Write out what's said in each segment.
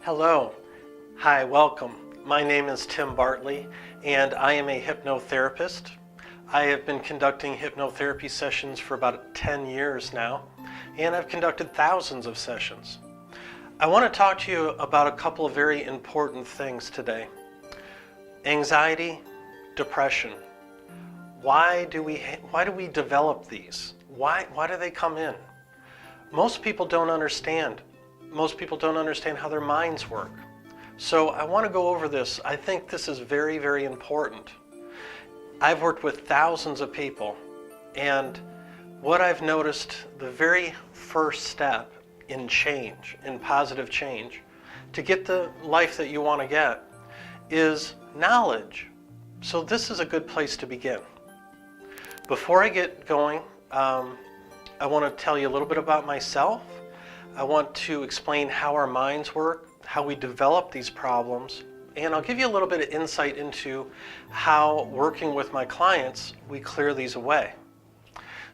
Hello. Hi, welcome. My name is Tim Bartley, and I am a hypnotherapist. I have been conducting hypnotherapy sessions for about 10 years now, and I've conducted thousands of sessions. I want to talk to you about a couple of very important things today. Anxiety, depression. Why do we develop these? Why do they come in? Most people don't understand. Most people don't understand how their minds work. So I want to go over this. I think this is very, very important. I've worked with thousands of people, and what I've noticed, the very first step in change, in positive change, to get the life that you want to get, is knowledge. So this is a good place to begin. Before I get going, I want to tell you a little bit about myself. I want to explain how our minds work, how we develop these problems, and I'll give you a little bit of insight into how, working with my clients, we clear these away.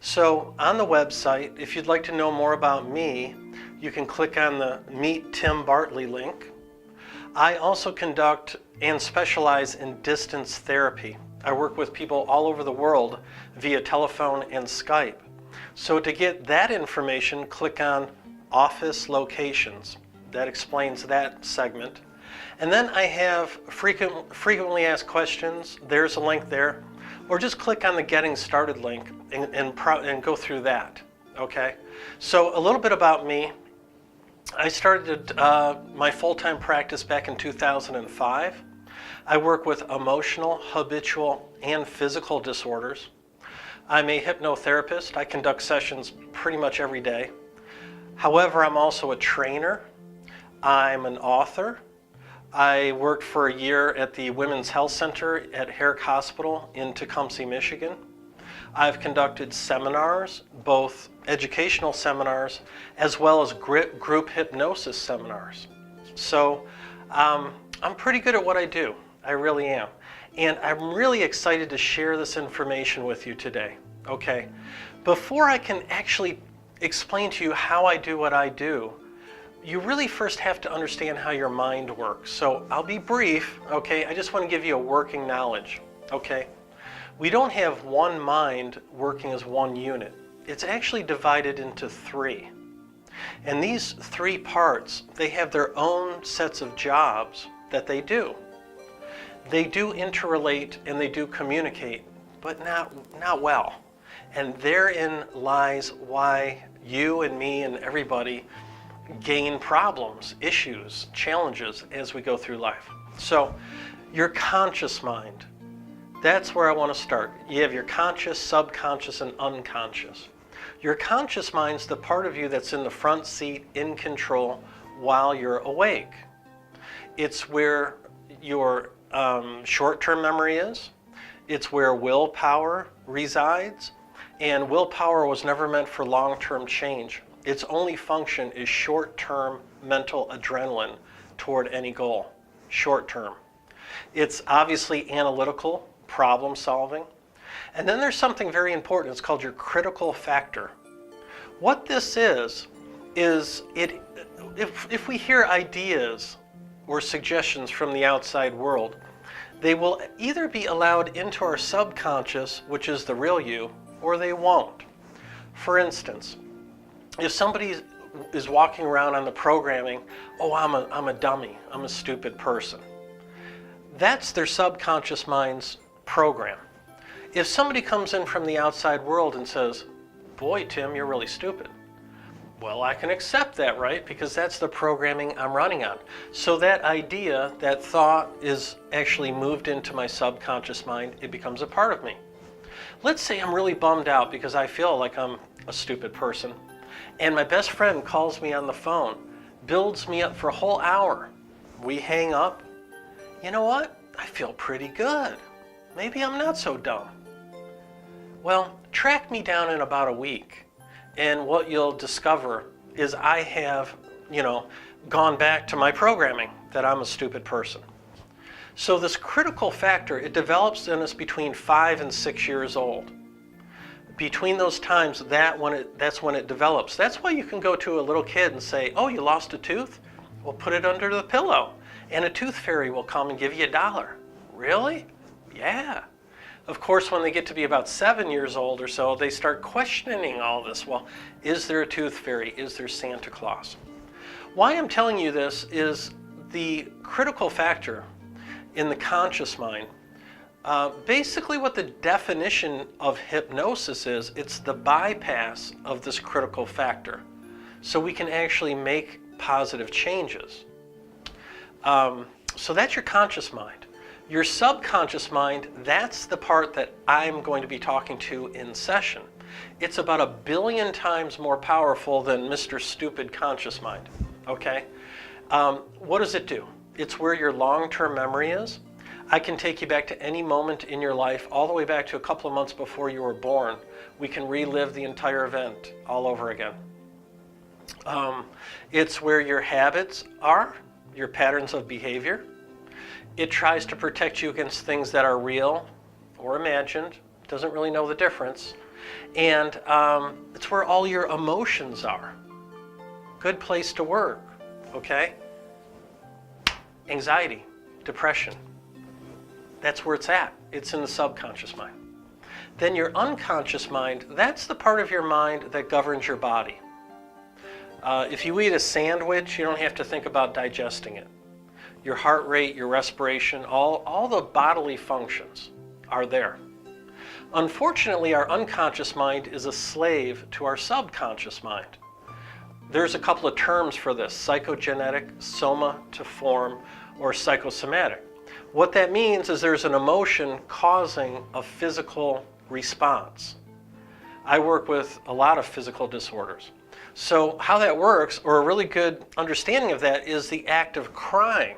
So on the website, if you'd like to know more about me, you can click on the Meet Tim Bartley link. I also conduct and specialize in distance therapy. I work with people all over the world via telephone and Skype. So to get that information, click on Office Locations. That explains that segment. And then I have frequently asked questions. There's a link there. Or just click on the Getting Started link and go through that. Okay? So a little bit about me. I started my full-time practice back in 2005. I work with emotional, habitual, and physical disorders. I'm a hypnotherapist. I conduct sessions pretty much every day. However, I'm also a trainer. I'm an author. I worked for a year at the Women's Health Center at Herrick Hospital in Tecumseh, Michigan. I've conducted seminars, both educational seminars as well as group hypnosis seminars. So I'm pretty good at what I do. I really am. And I'm really excited to share this information with you today. Okay, before I can actually explain to you how I do what I do, you really first have to understand how your mind works. So I'll be brief, okay? I just want to give you a working knowledge, okay? We don't have one mind working as one unit. It's actually divided into three. And these three parts, they have their own sets of jobs that they do. They do interrelate and they do communicate, but not well. And therein lies why you and me and everybody gain problems, issues, challenges as we go through life. So your conscious mind, that's where I want to start. You have your conscious, subconscious, and unconscious. Your conscious mind's the part of you that's in the front seat, in control, while you're awake. It's where your short-term memory is. It's where willpower resides. And willpower was never meant for long-term change. Its only function is short-term mental adrenaline toward any goal, short-term. It's obviously analytical, problem-solving. And then there's something very important. It's called your critical factor. What this is if we hear ideas or suggestions from the outside world, they will either be allowed into our subconscious, which is the real you, or they won't. For instance, if somebody is walking around on the programming, oh, I'm a dummy, I'm a stupid person. That's their subconscious mind's program. If somebody comes in from the outside world and says, boy, Tim, you're really stupid. Well, I can accept that, right? Because that's the programming I'm running on. So that idea, that thought is actually moved into my subconscious mind. It becomes a part of me. Let's say I'm really bummed out because I feel like I'm a stupid person, and my best friend calls me on the phone, builds me up for a whole hour. We hang up. You know what? I feel pretty good. Maybe I'm not so dumb. Well, track me down in about a week, and what you'll discover is I have, gone back to my programming that I'm a stupid person. So this critical factor, it develops in us between 5 and 6 years old. Between those times, that's when it develops. That's why you can go to a little kid and say, oh, you lost a tooth? Well, put it under the pillow, and a tooth fairy will come and give you $1. Really? Yeah. Of course, when they get to be about 7 years old or so, they start questioning all this. Well, is there a tooth fairy? Is there Santa Claus? Why I'm telling you this is the critical factor in the conscious mind. Basically what the definition of hypnosis is, it's the bypass of this critical factor. So we can actually make positive changes. So that's your conscious mind. Your subconscious mind, that's the part that I'm going to be talking to in session. It's about 1 billion times more powerful than Mr. Stupid conscious mind, okay? What does it do? It's where your long-term memory is. I can take you back to any moment in your life, all the way back to a couple of months before you were born. We can relive the entire event all over again. It's where your habits are, your patterns of behavior. It tries to protect you against things that are real or imagined. Doesn't really know the difference. And it's where all your emotions are. Good place to work, okay? Anxiety, depression. That's where it's at. It's in the subconscious mind. Then your unconscious mind, that's the part of your mind that governs your body. If you eat a sandwich, you don't have to think about digesting it. Your heart rate, your respiration, all the bodily functions are there. Unfortunately, our unconscious mind is a slave to our subconscious mind. There's a couple of terms for this: psychogenetic, somatiform, or psychosomatic. What that means is there's an emotion causing a physical response. I work with a lot of physical disorders. So how that works, or a really good understanding of that, is the act of crying.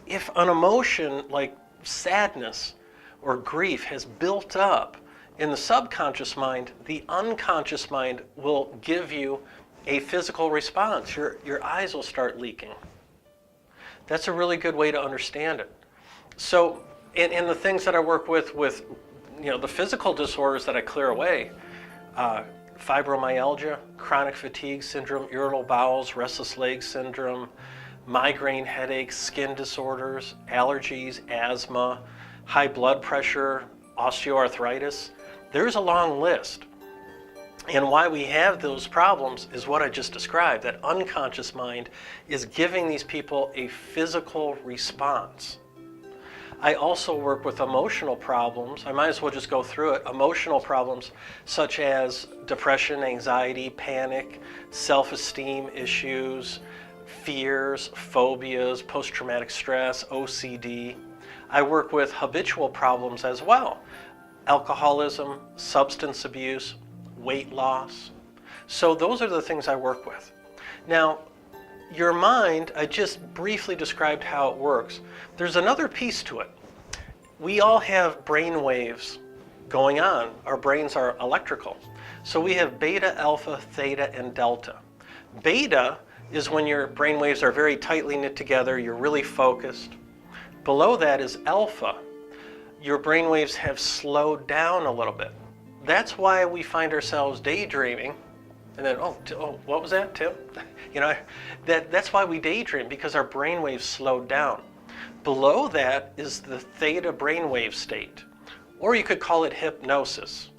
If an emotion like sadness or grief has built up in the subconscious mind, the unconscious mind will give you a physical response. Your eyes will start leaking. That's a really good way to understand it. So in the things that I work with the physical disorders that I clear away, fibromyalgia, chronic fatigue syndrome, irritable bowels, restless leg syndrome, migraine headaches, skin disorders, allergies, asthma, high blood pressure, osteoarthritis. There's a long list. And why we have those problems is what I just described. That unconscious mind is giving these people a physical response. I also work with emotional problems. I might as well just go through it. Emotional problems such as depression, anxiety, panic, self-esteem issues, fears, phobias, post-traumatic stress, OCD. I work with habitual problems as well: alcoholism, substance abuse, weight loss. So those are the things I work with. Now, your mind, I just briefly described how it works. There's another piece to it. We all have brain waves going on. Our brains are electrical. So we have beta, alpha, theta, and delta. Beta is when your brain waves are very tightly knit together, you're really focused. Below that is alpha. Your brain waves have slowed down a little bit. That's why we find ourselves daydreaming. And then, what was that, Tim? That's why we daydream, because our brainwaves slowed down. Below that is the theta brainwave state, or you could call it hypnosis.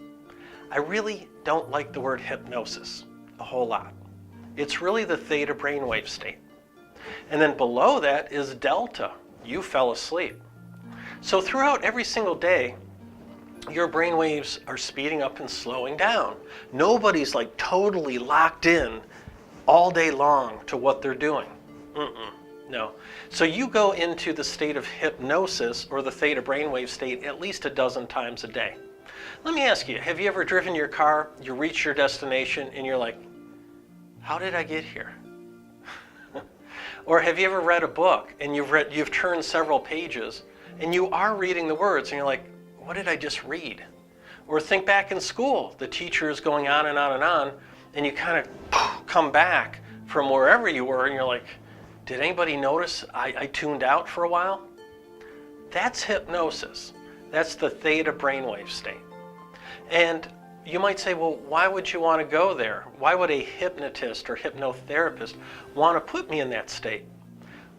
I really don't like the word hypnosis a whole lot. It's really the theta brainwave state. And then below that is delta. You fell asleep. So throughout every single day, your brainwaves are speeding up and slowing down. Nobody's like totally locked in all day long to what they're doing. No. So you go into the state of hypnosis, or the theta brainwave state, at least a dozen times a day. Let me ask you, have you ever driven your car, you reach your destination, and you're like, how did I get here? Or have you ever read a book and you've turned several pages and you are reading the words and you're like, what did I just read? Or think back in school, the teacher is going on and on and on, and you kind of come back from wherever you were and you're like, did anybody notice I tuned out for a while? That's hypnosis. That's the theta brainwave state. And you might say, well, why would you want to go there? Why would a hypnotist or hypnotherapist want to put me in that state?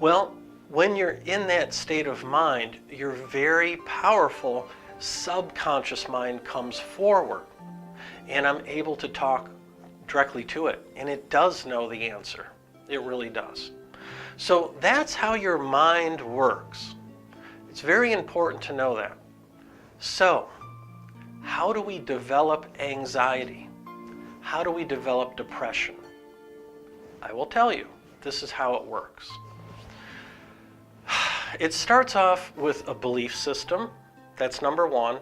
Well, when you're in that state of mind, your very powerful subconscious mind comes forward, and I'm able to talk directly to it, and it does know the answer. It really does. So that's how your mind works. It's very important to know that. So, how do we develop anxiety? How do we develop depression? I will tell you, this is how it works. It starts off with a belief system. That's number one.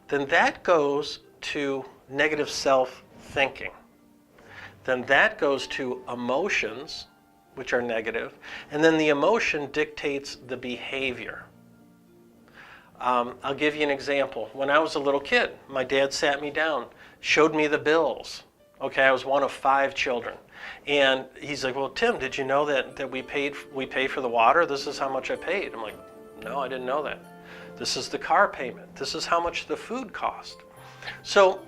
Then that goes to negative self-thinking. Then that goes to emotions, which are negative. And then the emotion dictates the behavior. I'll give you an example. When I was a little kid, my dad sat me down, showed me the bills. Okay, I was one of 5 children. And he's like, well, Tim, did you know that we pay for the water? This is how much I paid. I'm like, no, I didn't know that. This is the car payment. This is how much the food cost. So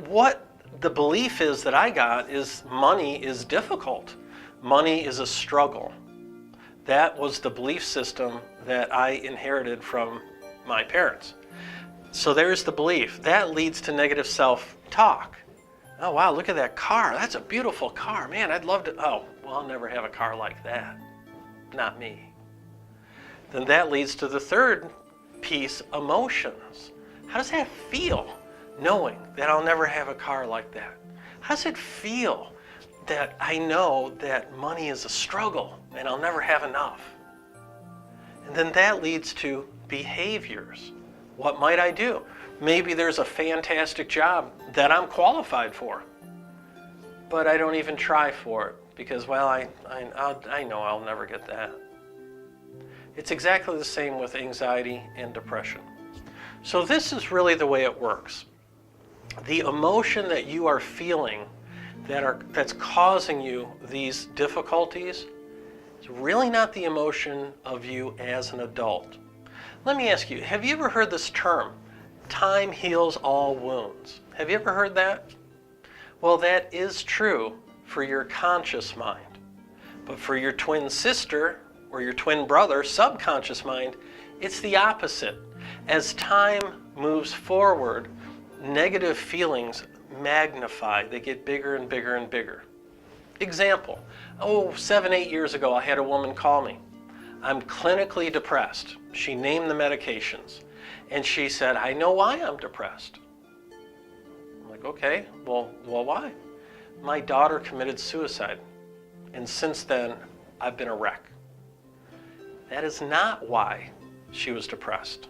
what the belief is that I got is money is difficult. Money is a struggle. That was the belief system that I inherited from my parents. So there's the belief. That leads to negative self-talk. Oh, wow, look at that car. That's a beautiful car. Man, I'd love to. Oh, well, I'll never have a car like that. Not me. Then that leads to the third piece, emotions. How does that feel, knowing that I'll never have a car like that? How does it feel that I know that money is a struggle and I'll never have enough? And then that leads to behaviors. What might I do? Maybe there's a fantastic job that I'm qualified for, but I don't even try for it because, well, I know I'll never get that. It's exactly the same with anxiety and depression. So this is really the way it works. The emotion that you are feeling that's causing you these difficulties is really not the emotion of you as an adult. Let me ask you, have you ever heard this term, time heals all wounds? Have you ever heard that? Well, that is true for your conscious mind. But for your twin sister or your twin brother, subconscious mind, it's the opposite. As time moves forward, negative feelings magnify. They get bigger and bigger and bigger. Example, 7, 8 years ago, I had a woman call me. I'm clinically depressed. She named the medications. And she said, I know why I'm depressed. I'm like, okay, well, why? My daughter committed suicide. And since then, I've been a wreck. That is not why she was depressed.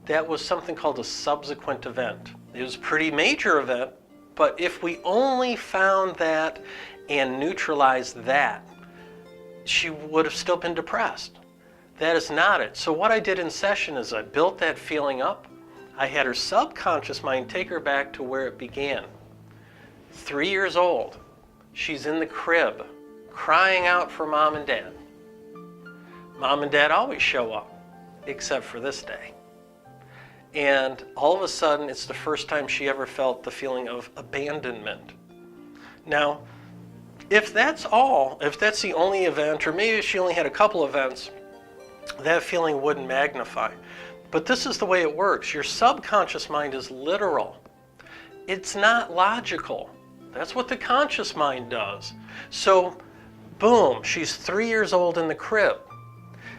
That was something called a subsequent event. It was a pretty major event, but if we only found that and neutralized that, she would have still been depressed. That is not it. So what I did in session is I built that feeling up. I had her subconscious mind take her back to where it began. 3 years old. She's in the crib, crying out for mom and dad. Mom and dad always show up, except for this day. And all of a sudden, it's the first time she ever felt the feeling of abandonment. Now, if that's the only event, or maybe she only had a couple events, that feeling wouldn't magnify. But this is the way it works. Your subconscious mind is literal. It's not logical. That's what the conscious mind does. So, boom, she's 3 years old in the crib.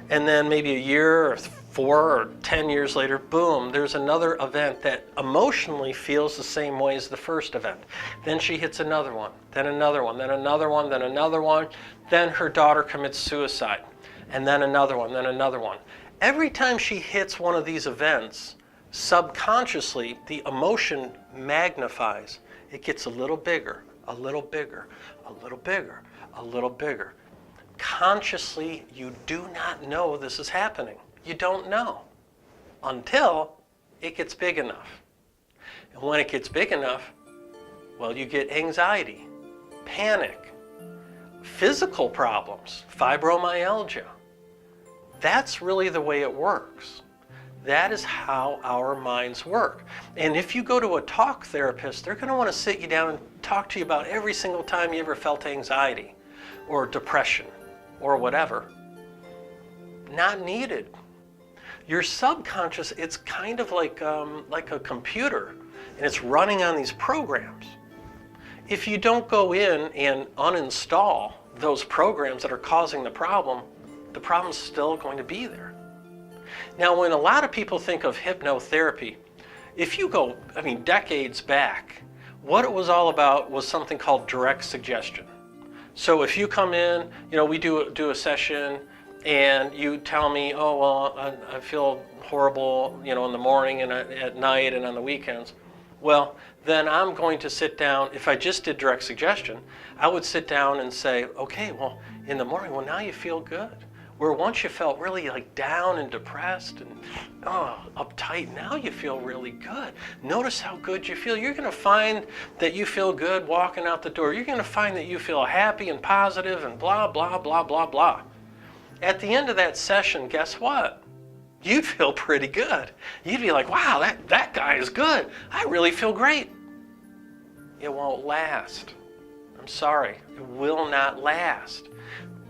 And then maybe a year or 4 or 10 years later, boom, there's another event that emotionally feels the same way as the first event. Then she hits another one, then another one, then another one, then another one. Then her daughter commits suicide. And then another one, then another one. Every time she hits one of these events, subconsciously, the emotion magnifies. It gets a little bigger, a little bigger, a little bigger, a little bigger. Consciously, you do not know this is happening. You don't know until it gets big enough. And when it gets big enough, well, you get anxiety, panic, physical problems, fibromyalgia. That's really the way it works. That is how our minds work. And if you go to a talk therapist, they're going to want to sit you down and talk to you about every single time you ever felt anxiety or depression or whatever. Not needed. Your subconscious, it's kind of like a computer, and it's running on these programs. If you don't go in and uninstall those programs that are causing the problem's still going to be there. Now, when a lot of people think of hypnotherapy, if you go, decades back, what it was all about was something called direct suggestion. So if you come in, we do a session, and you tell me, oh, well, I feel horrible, in the morning and at night and on the weekends. Well, then I'm going to sit down. If I just did direct suggestion, I would sit down and say, okay, well, in the morning, well, now you feel good. Where once you felt really like down and depressed and uptight, now you feel really good. Notice how good you feel. You're going to find that you feel good walking out the door. You're going to find that you feel happy and positive and blah, blah, blah, blah, blah. At the end of that session, guess what? You'd feel pretty good. You'd be like, wow, that guy is good. I really feel great. It won't last. I'm sorry, it will not last.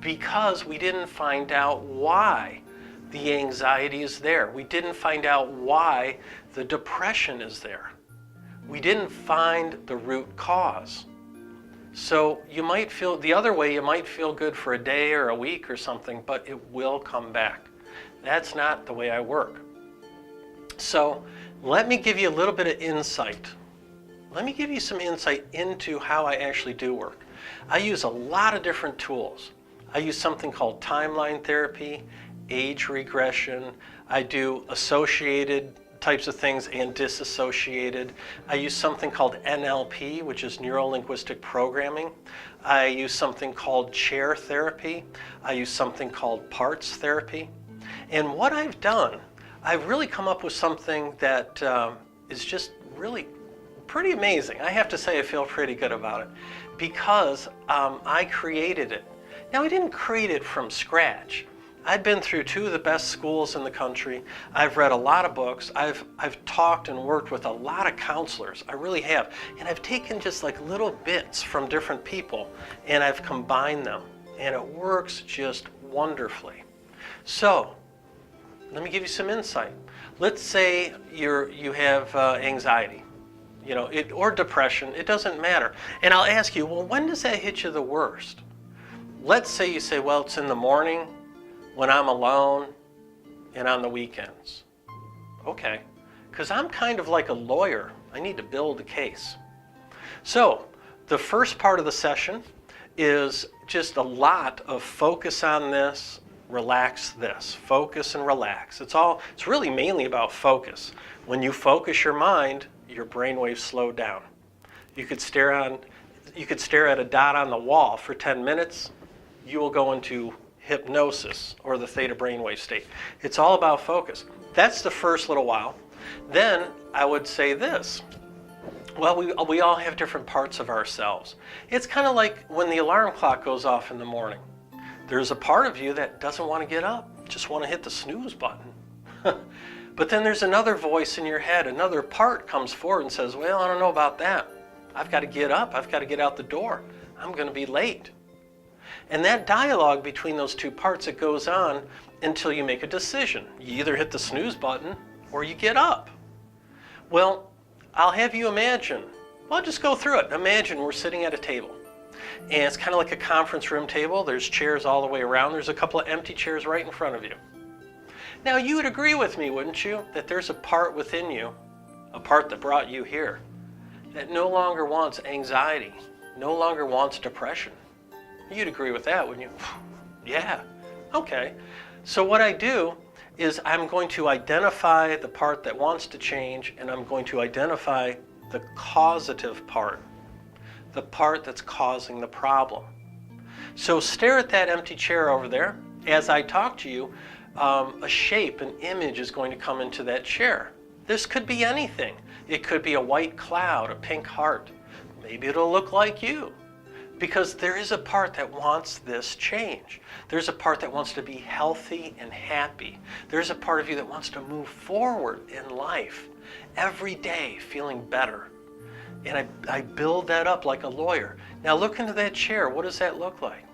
Because we didn't find out why the anxiety is there. We didn't find out why the depression is there. We didn't find the root cause. So you might feel the other way, you might feel good for a day or a week or something, but it will come back. That's not the way I work. So let me give you a little bit of insight. Let me give you some insight into how I actually do work. I use a lot of different tools. I use something called timeline therapy, age regression. I do associated types of things and disassociated. I use something called NLP, which is neuro-linguistic programming. I use something called chair therapy. I use something called parts therapy. And what I've done, I've really come up with something that is just really pretty amazing. I have to say I feel pretty good about it because I created it. Now, I didn't create it from scratch. I've been through 2 of the best schools in the country. I've read a lot of books. I've talked and worked with a lot of counselors. I really have. And I've taken just like little bits from different people and I've combined them. And it works just wonderfully. So, let me give you some insight. Let's say you have anxiety, or depression. It doesn't matter. And I'll ask you, well, when does that hit you the worst? Let's say you say, well, it's in the morning, when I'm alone, and on the weekends. Okay, because I'm kind of like a lawyer. I need to build a case. So the first part of the session is just a lot of focus on this, relax this, focus and relax. It's really mainly about focus. When you focus your mind, your brainwaves slow down. You could stare at a dot on the wall for 10 minutes. You will go into hypnosis or the theta brainwave state. It's all about focus. That's the first little while. Then I would say this. Well, we all have different parts of ourselves. It's kind of like when the alarm clock goes off in the morning. There's a part of you that doesn't want to get up, just want to hit the snooze button. But then there's another voice in your head, another part comes forward and says, well, I don't know about that. I've got to get up, I've got to get out the door. I'm going to be late. And that dialogue between those 2 parts, it goes on until you make a decision. You either hit the snooze button or you get up. Well, I'll have you imagine. Well, I'll just go through it. Imagine we're sitting at a table. And it's kind of like a conference room table. There's chairs all the way around. There's a couple of empty chairs right in front of you. Now, you would agree with me, wouldn't you, that there's a part within you, a part that brought you here, that no longer wants anxiety, no longer wants depression. You'd agree with that, wouldn't you? Yeah. Okay. So what I do is I'm going to identify the part that wants to change, and I'm going to identify the causative part, the part that's causing the problem. So stare at that empty chair over there. As I talk to you, a shape, an image is going to come into that chair. This could be anything. It could be a white cloud, a pink heart. Maybe it'll look like you. Because there is a part that wants this change. There's a part that wants to be healthy and happy. There's a part of you that wants to move forward in life every day feeling better. And I build that up like a lawyer. Now look into that chair. What does that look like?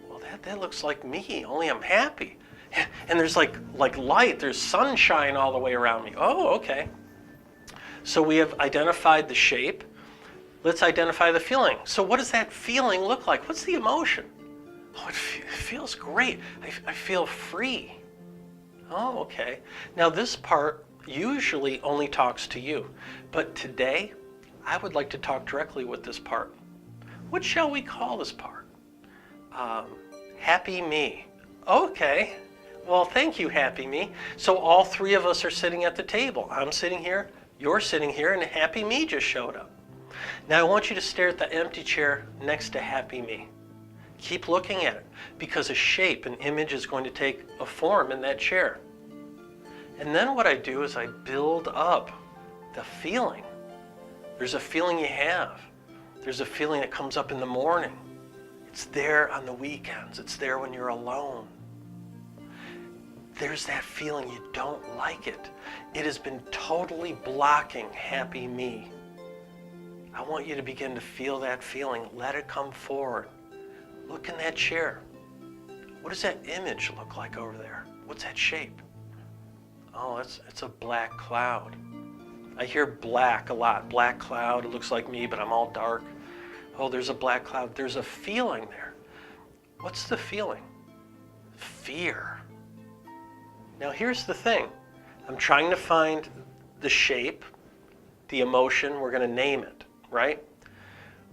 Well, that looks like me, only I'm happy. And there's like light, there's sunshine all the way around me. Oh, okay. So we have identified the shape. Let's identify the feeling. So what does that feeling look like? What's the emotion? Oh, it feels great. I feel free. Oh, okay. Now this part usually only talks to you. But today, I would like to talk directly with this part. What shall we call this part? Happy me. Okay. Well, thank you, happy me. So all three of us are sitting at the table. I'm sitting here, you're sitting here, and happy me just showed up. Now I want you to stare at the empty chair next to happy me. Keep looking at it, because a shape, an image is going to take a form in that chair. And then what I do is I build up the feeling. There's a feeling you have. There's a feeling that comes up in the morning. It's there on the weekends. It's there when you're alone. There's that feeling you don't like it. It has been totally blocking happy me. I want you to begin to feel that feeling. Let it come forward. Look in that chair. What does that image look like over there? What's that shape? Oh, it's a black cloud. I hear black a lot. Black cloud, it looks like me, but I'm all dark. Oh, there's a black cloud. There's a feeling there. What's the feeling? Fear. Now here's the thing. I'm trying to find the shape, the emotion, we're going to name it, right?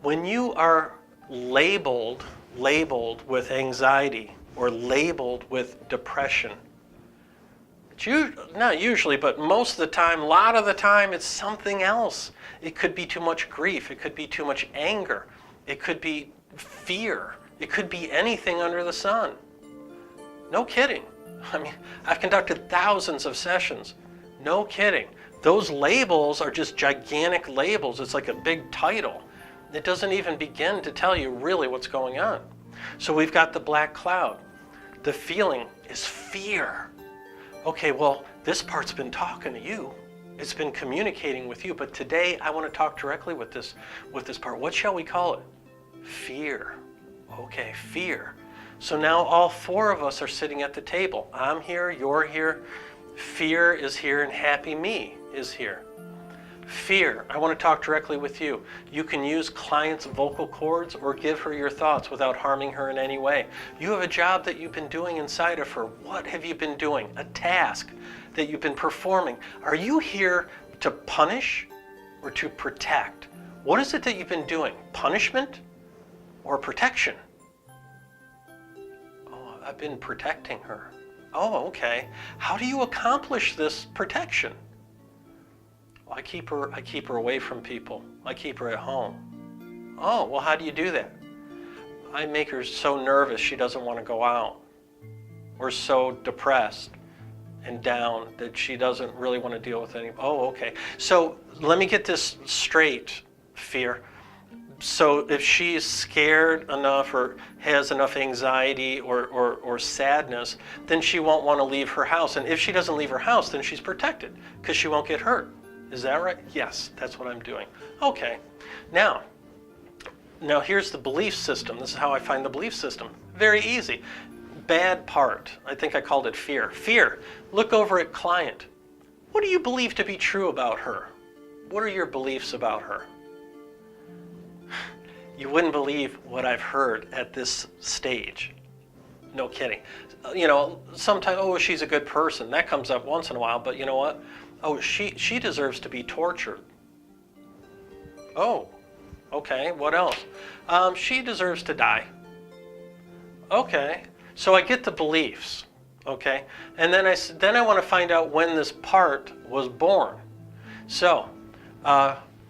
When you are labeled with anxiety or labeled with depression, not usually, but most of the time, a lot of the time, it's something else. It could be too much grief. It could be too much anger. It could be fear. It could be anything under the sun. No kidding. I mean, I've conducted thousands of sessions. No kidding. Those labels are just gigantic labels. It's like a big title. It doesn't even begin to tell you really what's going on. So we've got the black cloud. The feeling is fear. Okay, well, this part's been talking to you. It's been communicating with you, but today I want to talk directly with this part. What shall we call it? Fear. Okay, fear. So now all four of us are sitting at the table. I'm here, you're here, fear is here, and happy me is here. Fear, I want to talk directly with you. You can use client's vocal cords or give her your thoughts without harming her in any way. You have a job that you've been doing inside of her. What have you been doing? A task that you've been performing. Are you here to punish or to protect? What is it that you've been doing? Punishment or protection? Oh, I've been protecting her. Oh, okay. How do you accomplish this protection? Well, I keep her away from people. I keep her at home. Oh, well, how do you do that? I make her so nervous she doesn't want to go out, or so depressed and down that she doesn't really want to deal with any. Oh, okay. So let me get this straight, fear. So if she's scared enough or has enough anxiety or sadness, then she won't want to leave her house. And if she doesn't leave her house, then she's protected because she won't get hurt. Is that right? Yes, that's what I'm doing. Okay. Now here's the belief system. This is how I find the belief system. Very easy. Bad part. I think I called it fear. Fear. Look over at client. What do you believe to be true about her? What are your beliefs about her? You wouldn't believe what I've heard at this stage. No kidding. You know, sometimes, oh, she's a good person. That comes up once in a while, but you know what? Oh, she deserves to be tortured. Oh, okay, what else? She deserves to die. Okay, so I get the beliefs, okay? And then I want to find out when this part was born. So,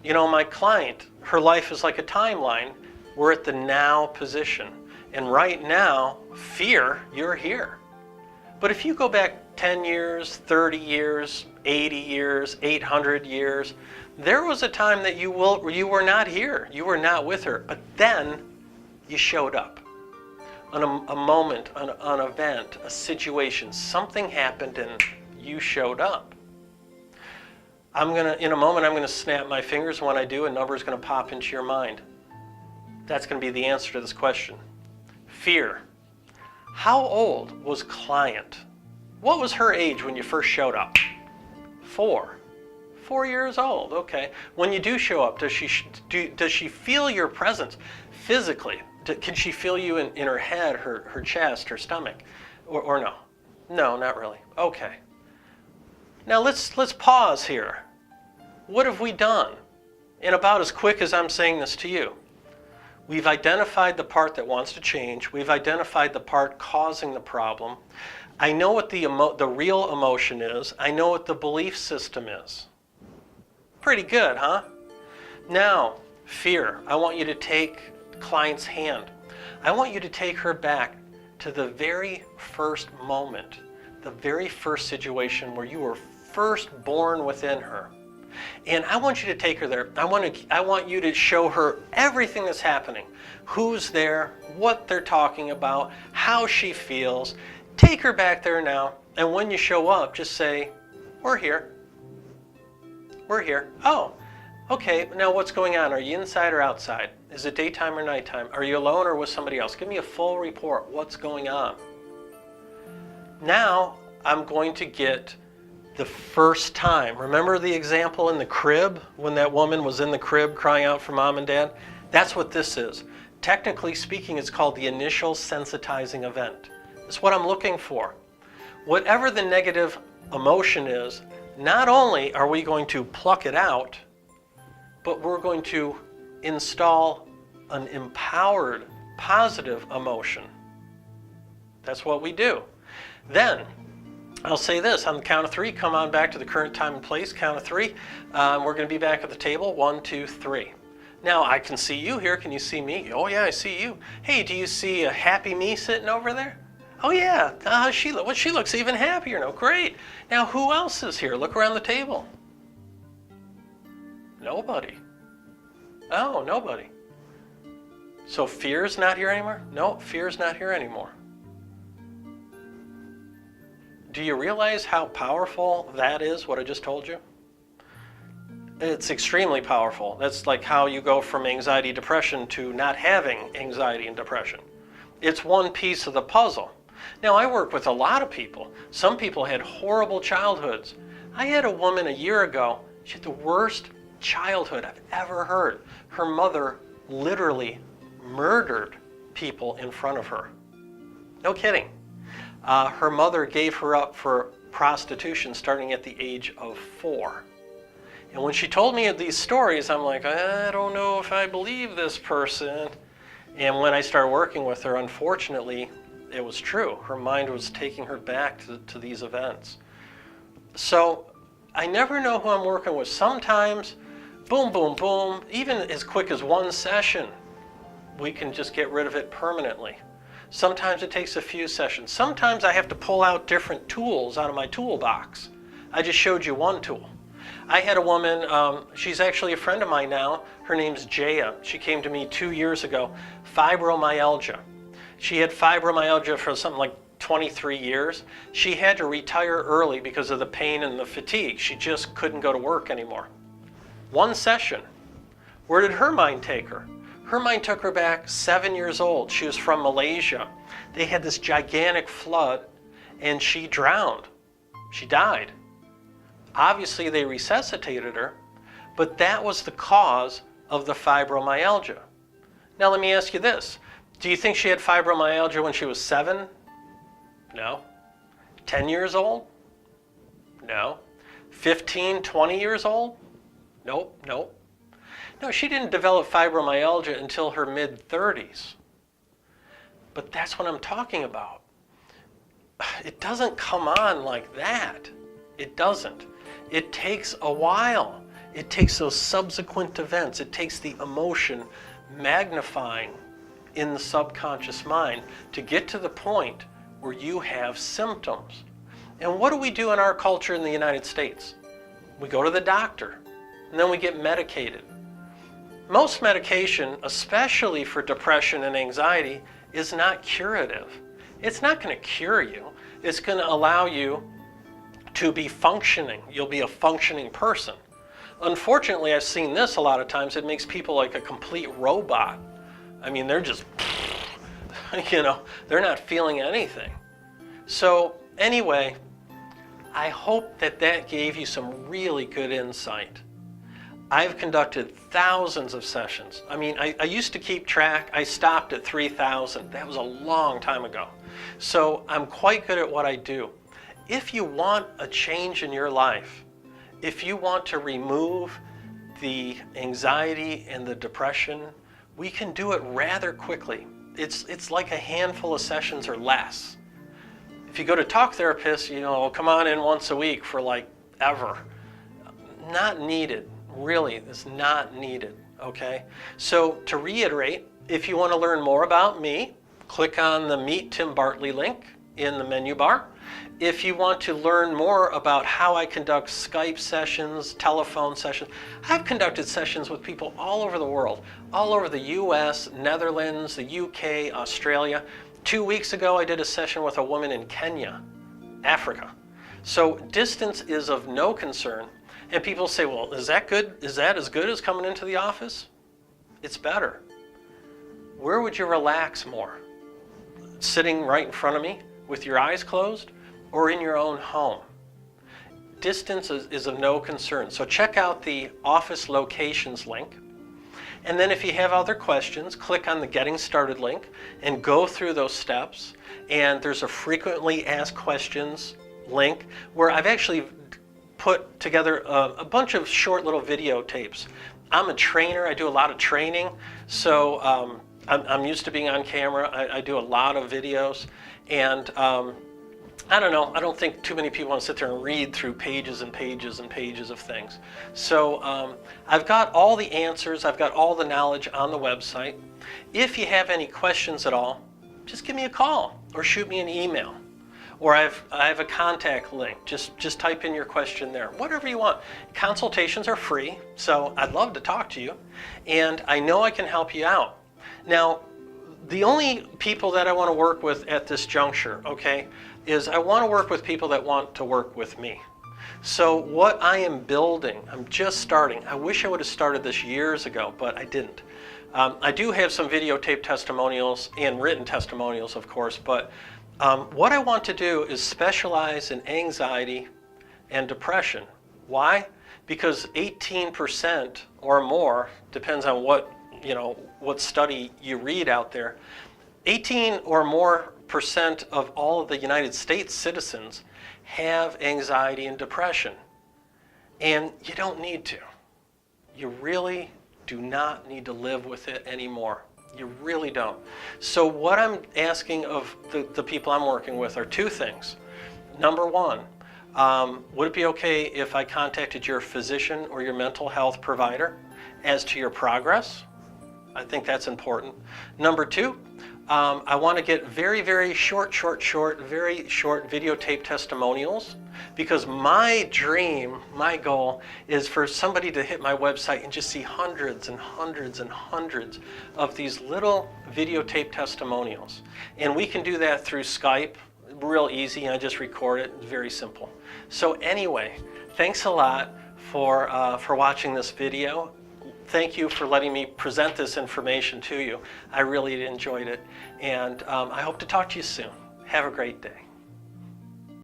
you know, my client, her life is like a timeline. We're at the now position. And right now, fear, you're here. But if you go back 10 years, 30 years, 80 years, 800 years, there was a time that you were not here. You were not with her. But then You showed up. On a moment, an event, a situation, something happened and you showed up. In a moment, I'm gonna snap my fingers, and when I do, a number is gonna pop into your mind. That's gonna be the answer to this question. Fear. How old was client? What was her age when you first showed up? 4. 4 years old, okay. When you do show up, does she feel your presence physically? Can she feel you in her head, her chest, her stomach? Or no? No, not really. Okay. Now let's pause here. What have we done? And about as quick as I'm saying this to you. We've identified the part that wants to change. We've identified the part causing the problem. I know what the real emotion is. I know what the belief system is. Pretty good, huh? Now, fear. I want you to take the client's hand. I want you to take her back to the very first moment, the very first situation where you were first born within her. And I want you to take her there. I want you to show her everything that's happening. Who's there, what they're talking about, how she feels. Take her back there now. And when you show up, just say, we're here. We're here. Oh, okay. Now what's going on? Are you inside or outside? Is it daytime or nighttime? Are you alone or with somebody else? Give me a full report. What's going on? Now I'm going to get the first time. Remember the example in the crib when that woman was in the crib crying out for mom and dad? That's what this is. Technically speaking, it's called the initial sensitizing event. It's what I'm looking for. Whatever the negative emotion is, not only are we going to pluck it out, but we're going to install an empowered, positive emotion. That's what we do. Then, I'll say this, on the count of 3, come on back to the current time and place, count of 3. We're going to be back at the table, 1, 2, 3. Now, I can see you here. Can you see me? Oh, yeah, I see you. Hey, do you see a happy me sitting over there? Oh, yeah. She looks even happier now. Great. Now, who else is here? Look around the table. Nobody. Oh, nobody. So fear's not here anymore? No, fear's not here anymore. Do you realize how powerful that is, what I just told you? It's extremely powerful. That's like how you go from anxiety, depression to not having anxiety and depression. It's one piece of the puzzle. Now, I work with a lot of people. Some people had horrible childhoods. I had a woman a year ago, she had the worst childhood I've ever heard. Her mother literally murdered people in front of her. No kidding. Her mother gave her up for prostitution starting at the age of 4. And when she told me these stories, I'm like, I don't know if I believe this person. And when I started working with her, unfortunately, it was true. Her mind was taking her back to these events. So I never know who I'm working with. Sometimes, boom, boom, boom, even as quick as one session, we can just get rid of it permanently. Sometimes it takes a few sessions. Sometimes I have to pull out different tools out of my toolbox. I just showed you one tool. I had a woman, she's actually a friend of mine now. Her name's Jaya. She came to me 2 years ago, fibromyalgia. She had fibromyalgia for something like 23 years. She had to retire early because of the pain and the fatigue. She just couldn't go to work anymore. One session. Where did her mind take her? Her mind took her back 7 years old. She was from Malaysia. They had this gigantic flood and she drowned. She died. Obviously they resuscitated her, but that was the cause of the fibromyalgia. Now let me ask you this. Do you think she had fibromyalgia when she was 7? No. 10 years old? No. 15, 20 years old? Nope, nope. No, she didn't develop fibromyalgia until her mid-30s. But that's what I'm talking about. It doesn't come on like that. It doesn't. It takes a while. It takes those subsequent events. It takes the emotion magnifying in the subconscious mind to get to the point where you have symptoms. And what do we do in our culture in the United States? We go to the doctor, and then we get medicated. Most medication, especially for depression and anxiety, is not curative. It's not going to cure you. It's going to allow you to be functioning. You'll be a functioning person. Unfortunately, I've seen this a lot of times. It makes people like a complete robot. I mean, they're just, they're not feeling anything. So anyway, I hope that gave you some really good insight. I've conducted thousands of sessions. I mean, I used to keep track. I stopped at 3,000. That was a long time ago. So I'm quite good at what I do. If you want a change in your life, if you want to remove the anxiety and the depression, we can do it rather quickly. It's like a handful of sessions or less. If you go to talk therapists, come on in once a week for like ever. Not needed. Really, it's not needed, okay? So to reiterate, if you want to learn more about me, click on the Meet Tim Bartley link in the menu bar. If you want to learn more about how I conduct Skype sessions, telephone sessions, I've conducted sessions with people all over the world, all over the US, Netherlands, the UK, Australia. 2 weeks ago, I did a session with a woman in Kenya, Africa. So distance is of no concern. And people say, well, is that good? Is that as good as coming into the office? It's better. Where would you relax more? Sitting right in front of me with your eyes closed, or in your own home? Distance is of no concern. So check out the office locations link. And then if you have other questions, click on the Getting Started link and go through those steps. And there's a frequently asked questions link where I've actually put together a bunch of short little videotapes. I'm a trainer. I do a lot of training. So I'm used to being on camera. I do a lot of videos. And I don't know. I don't think too many people want to sit there and read through pages and pages and pages of things. So I've got all the answers. I've got all the knowledge on the website. If you have any questions at all, just give me a call or shoot me an email. Or I have a contact link. Just type in your question there. Whatever you want. Consultations are free, so I'd love to talk to you. And I know I can help you out. Now, the only people that I want to work with at this juncture, okay, is I want to work with people that want to work with me. So what I am building, I'm just starting. I wish I would have started this years ago, but I didn't. I do have some videotape testimonials and written testimonials, of course, but what I want to do is specialize in anxiety and depression. Why? Because 18% or more, depends on what study you read out there, 18 or more % of all of the United States citizens have anxiety and depression. And you don't need to. You really do not need to live with it anymore. You really don't. So what I'm asking of the people I'm working with are two things. Number one, would it be okay if I contacted your physician or your mental health provider as to your progress? I think that's important. Number two, I want to get very, very short videotape testimonials, because my dream, my goal is for somebody to hit my website and just see hundreds and hundreds and hundreds of these little videotape testimonials. And we can do that through Skype, real easy. I just record it, it's very simple. So anyway, thanks a lot for watching this video. Thank you for letting me present this information to you. I really enjoyed it, and I hope to talk to you soon. Have a great day.